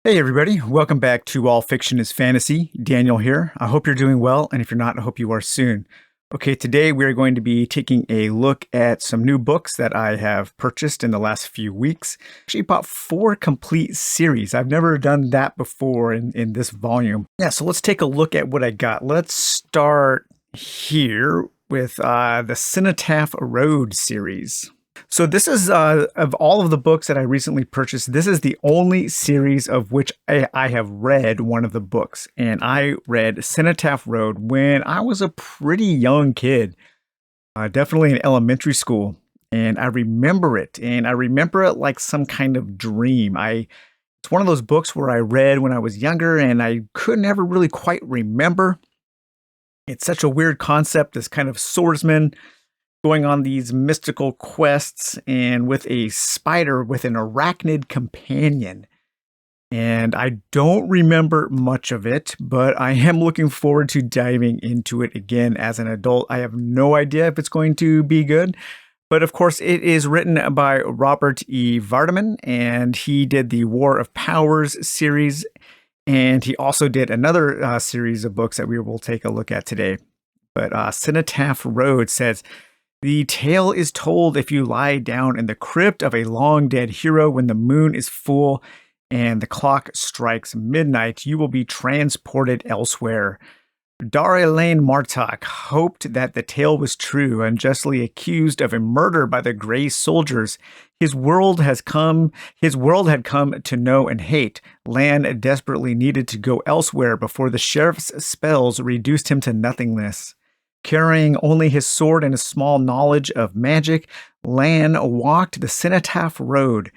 Hey everybody, welcome back to All Fiction is Fantasy. Daniel here. I hope you're doing well, and if you're not, I hope you are soon. Okay, today we're going to be taking a look at some new books that I have purchased in the last few weeks. Actually bought 4 complete series. I've never done that before in this volume. Yeah, so let's take a look at what I got. Let's start here with the Cinetaph Road series. So this is, of all of the books that I recently purchased, this is the only series of which I have read one of the books. And I read Cinetaph Road when I was a pretty young kid, definitely in elementary school. And I remember it, and I remember it like some kind of dream. It's one of those books where I read when I was younger, and I could never really quite remember. It's such a weird concept, this kind of swordsman going on these mystical quests and with a spider with an arachnid companion. And I don't remember much of it, but I am looking forward to diving into it again as an adult. I have no idea if it's going to be good, but of course it is written by Robert E. Vardaman, and he did the War of Powers series, and he also did another series of books that we will take a look at today. But Cinetaph Road says, "The tale is told if you lie down in the crypt of a long-dead hero when the moon is full and the clock strikes midnight, you will be transported elsewhere. Darelaine Martok hoped that the tale was true, unjustly accused of a murder by the Grey Soldiers. His world had come to know and hate. Lan desperately needed to go elsewhere before the sheriff's spells reduced him to nothingness. Carrying only his sword and a small knowledge of magic, Lan walked the Cinetaph Road.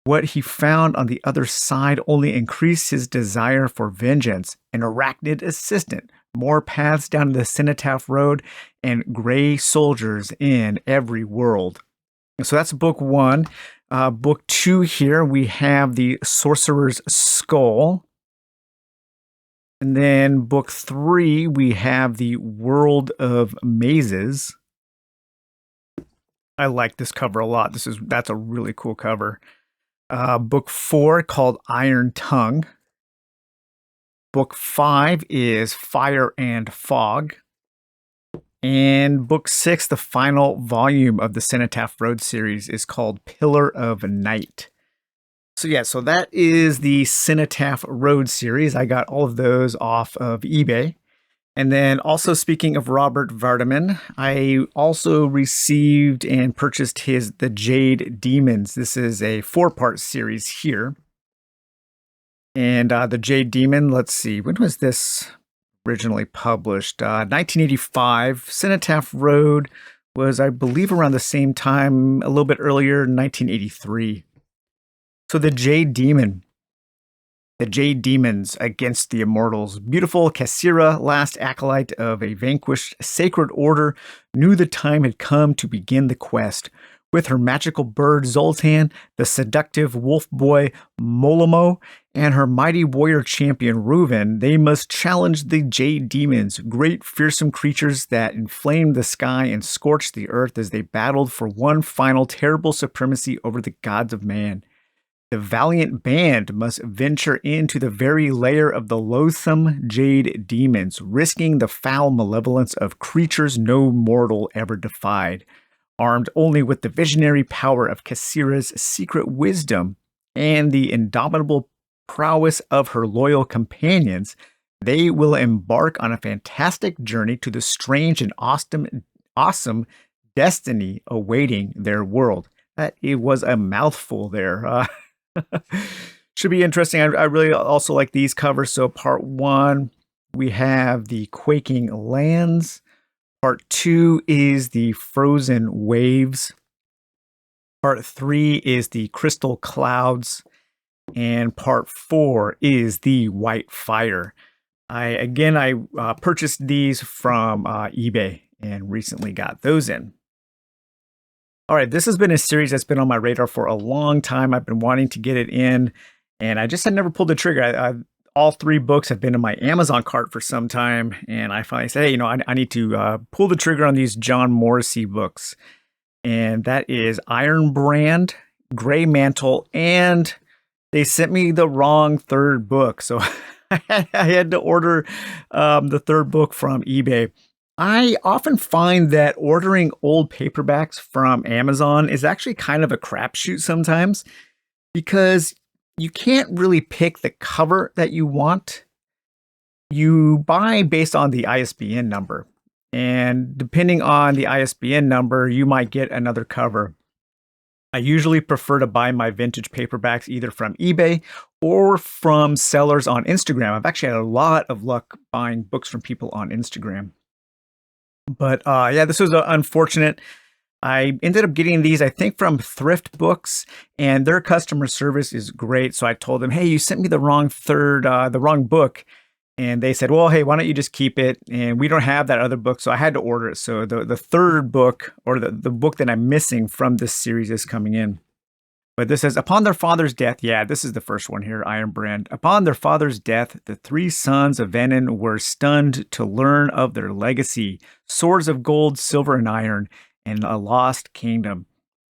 What he found on the other side only increased his desire for vengeance. An arachnid assistant, more paths down the Cinetaph Road, and gray soldiers in every world." So that's book 1. Book 2 here, we have the Sorcerer's Skull. And then book 3, we have the World of Mazes. I like this cover a lot. That's a really cool cover. Book 4 called Iron Tongue. Book 5 is Fire and Fog. And book 6, the final volume of the Cinetaph Road series, is called Pillar of Night. So that is the Cinetaph Road series. I got all of those off of eBay. And then also, speaking of Robert Vardaman, I also received and purchased the Jade Demons. This is a 4-part series here. And the Jade Demon, let's see, when was this originally published? 1985. Cinetaph Road was, I believe, around the same time, a little bit earlier, 1983. So the Jade Demon. The Jade Demons against the Immortals. Beautiful Kassira, last acolyte of a vanquished sacred order, knew the time had come to begin the quest. With her magical bird Zoltan, the seductive wolf boy Molomo, and her mighty warrior champion Reuven, they must challenge the Jade Demons, great fearsome creatures that inflamed the sky and scorched the earth as they battled for one final terrible supremacy over the gods of man. The valiant band must venture into the very lair of the loathsome Jade Demons, risking the foul malevolence of creatures no mortal ever defied. Armed only with the visionary power of Kassira's secret wisdom and the indomitable prowess of her loyal companions, they will embark on a fantastic journey to the strange and awesome destiny awaiting their world. It was a mouthful there. Should be interesting. I really also like these covers. So part 1, we have the Quaking Lands. Part 2 is the Frozen Waves. Part 3 is the Crystal Clouds. And part 4 is the White Fire. I purchased these from eBay and recently got those in. All right, this has been a series that's been on my radar for a long time. I've been wanting to get it in, and I just had never pulled the trigger. All 3 books have been in my Amazon cart for some time, and I finally said, hey, I need to pull the trigger on these John Morrissey books. And that is Iron Brand, Grey Mantle, and they sent me the wrong third book, so I had to order the third book from eBay. I often find that ordering old paperbacks from Amazon is actually kind of a crapshoot sometimes because you can't really pick the cover that you want. You buy based on the ISBN number, and depending on the ISBN number, you might get another cover. I usually prefer to buy my vintage paperbacks either from eBay or from sellers on Instagram. I've actually had a lot of luck buying books from people on Instagram. But yeah, this was unfortunate. I ended up getting these, I think, from Thrift Books, and their customer service is great. So I told them, "Hey, you sent me the the wrong book," and they said, "Well, hey, why don't you just keep it?" And we don't have that other book, so I had to order it. So the third book, or the book that I'm missing from this series, is coming in. But this says, upon their father's death, yeah, this is the first one here, Iron Brand. Upon their father's death, the three sons of Venin were stunned to learn of their legacy, swords of gold, silver, and iron, and a lost kingdom.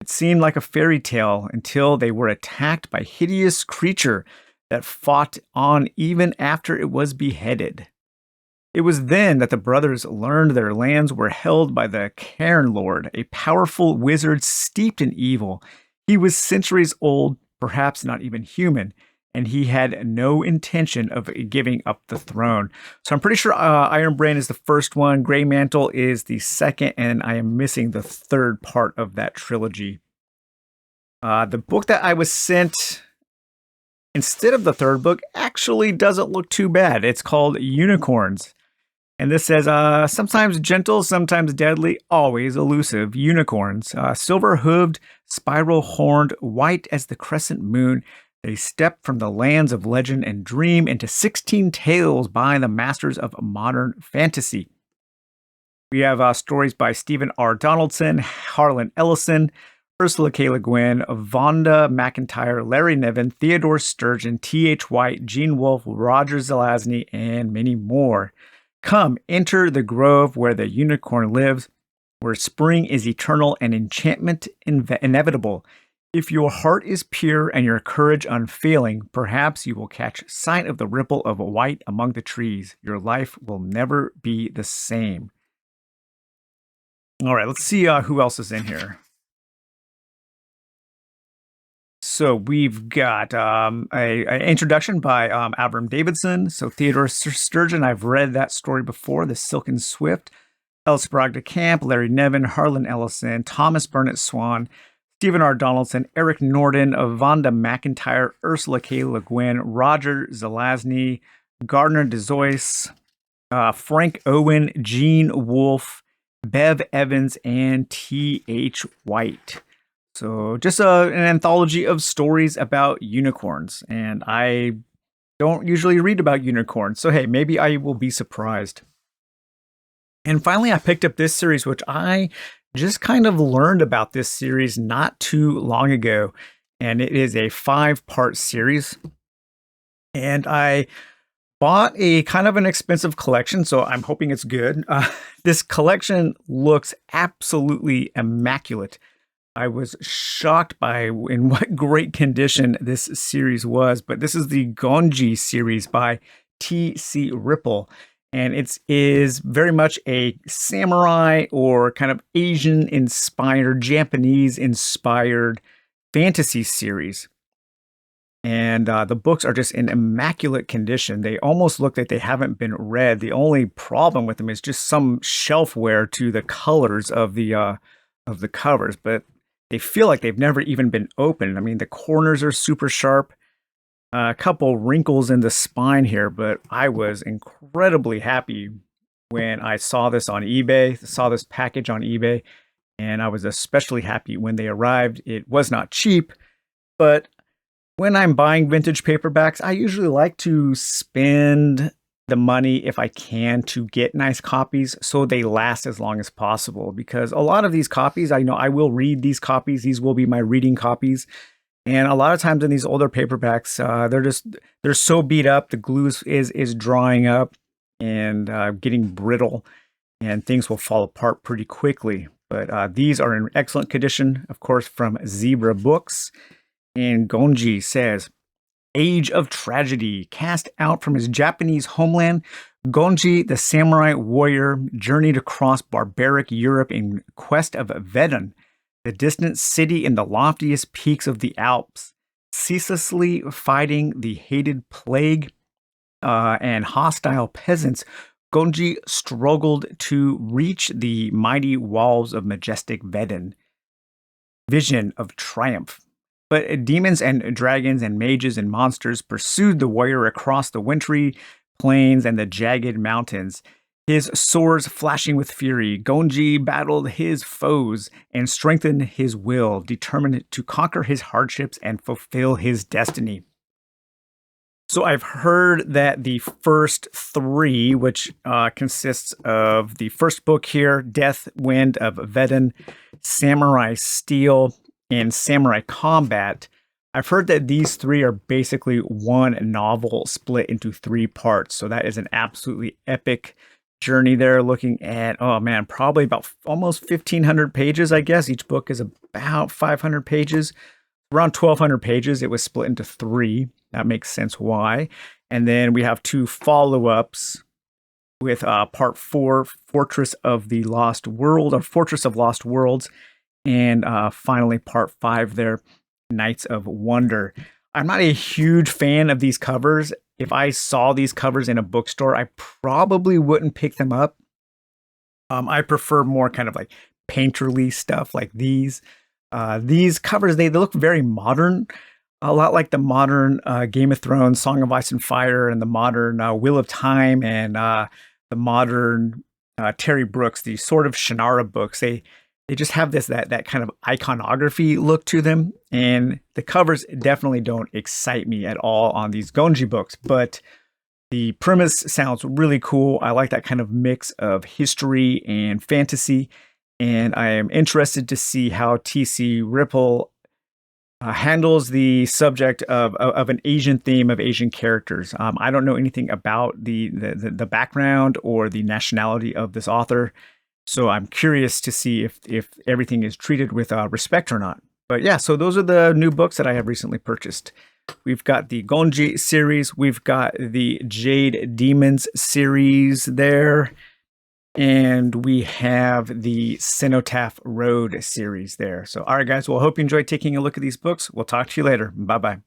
It seemed like a fairy tale until they were attacked by a hideous creature that fought on even after it was beheaded. It was then that the brothers learned their lands were held by the Cairn Lord, a powerful wizard steeped in evil. He was centuries old, perhaps not even human, and he had no intention of giving up the throne. So I'm pretty sure Iron Brand is the first one, Grey Mantle is the second, and I am missing the third part of that trilogy. The book that I was sent instead of the third book actually doesn't look too bad. It's called Unicorns. And this says, sometimes gentle, sometimes deadly, always elusive. Unicorns, silver-hooved, spiral-horned, white as the crescent moon. They step from the lands of legend and dream into 16 tales by the masters of modern fantasy. We have stories by Stephen R. Donaldson, Harlan Ellison, Ursula K. Le Guin, Vonda McIntyre, Larry Niven, Theodore Sturgeon, T.H. White, Gene Wolfe, Roger Zelazny, and many more. Come, enter the grove where the unicorn lives, where spring is eternal and enchantment inevitable. If your heart is pure and your courage unfailing, perhaps you will catch sight of the ripple of white among the trees. Your life will never be the same. All right, let's see who else is in here. So we've got an introduction by Abram Davidson. So Theodore Sturgeon, I've read that story before, The Silken Swift. Elsie Brogda Camp, Larry Niven, Harlan Ellison, Thomas Burnett Swan, Stephen R. Donaldson, Eric Norden, Vonda McIntyre, Ursula K. Le Guin, Roger Zelazny, Gardner DeZois, Frank Owen, Gene Wolfe, Bev Evans, and T.H. White. So just an anthology of stories about unicorns, and I don't usually read about unicorns, so hey, maybe I will be surprised. And finally, I picked up this series, which I just kind of learned about this series not too long ago, and it is a 5-part series. And I bought a kind of an expensive collection, so I'm hoping it's good. This collection looks absolutely immaculate. I was shocked by in what great condition this series was, but this is the Ganji series by T.C. Ripple, and it is very much a samurai or kind of Asian-inspired, Japanese-inspired fantasy series. And the books are just in immaculate condition. They almost look like they haven't been read. The only problem with them is just some shelf wear to the colors of the covers, but they feel like they've never even been opened. I mean, the corners are super sharp, a couple wrinkles in the spine here, but I was incredibly happy when I saw this on eBay, saw this package on eBay, and I was especially happy when they arrived. It was not cheap, but when I'm buying vintage paperbacks, I usually like to spend the money if I can to get nice copies so they last as long as possible, because a lot of these copies, I know I will read these copies. These will be my reading copies. And a lot of times in these older paperbacks, they're so beat up, the glue is drying up and getting brittle, and things will fall apart pretty quickly. But these are in excellent condition, of course, from Zebra Books. And Ganji says, Age of Tragedy. Cast out from his Japanese homeland, Ganji, the samurai warrior, journeyed across barbaric Europe in quest of Vedon, the distant city in the loftiest peaks of the Alps, ceaselessly fighting the hated plague and hostile peasants. Gonji struggled to reach the mighty walls of majestic Vedon. Vision of triumph. But demons and dragons and mages and monsters pursued the warrior across the wintry plains and the jagged mountains. His swords flashing with fury, Gonji battled his foes and strengthened his will, determined to conquer his hardships and fulfill his destiny. So I've heard that the first three, which consists of the first book here, Death Wind of Vedon, Samurai Steel, and Samurai Combat, I've heard that these three are basically one novel split into 3 parts. So that is an absolutely epic journey there, looking at, oh man, probably about almost 1,500 pages, I guess. Each book is about 500 pages. Around 1,200 pages. It was split into 3. That makes sense why. And then we have 2 follow-ups with part 4, Fortress of the Lost World, or Fortress of Lost Worlds, and finally part 5 there, Knights of Wonder. I'm not a huge fan of these covers. If I saw these covers in a bookstore, I probably wouldn't pick them up. I prefer more kind of like painterly stuff like these. These covers, they look very modern, a lot like the modern Game of Thrones, Song of Ice and Fire, and the modern Wheel of Time, and the modern Terry Brooks, the sort of Shannara books. They just have that kind of iconography look to them, and the covers definitely don't excite me at all on these Gonji books, but the premise sounds really cool. I like that kind of mix of history and fantasy, and I am interested to see how TC Ripple handles the subject of an Asian theme, of Asian characters. I don't know anything about the background or the nationality of this author, so I'm curious to see if everything is treated with respect or not. But yeah, so those are the new books that I have recently purchased. We've got the Ganji series, we've got the Jade Demons series there, and we have the Cinetaph Road series there. So, all right, guys, well, I hope you enjoyed taking a look at these books. We'll talk to you later. Bye-bye.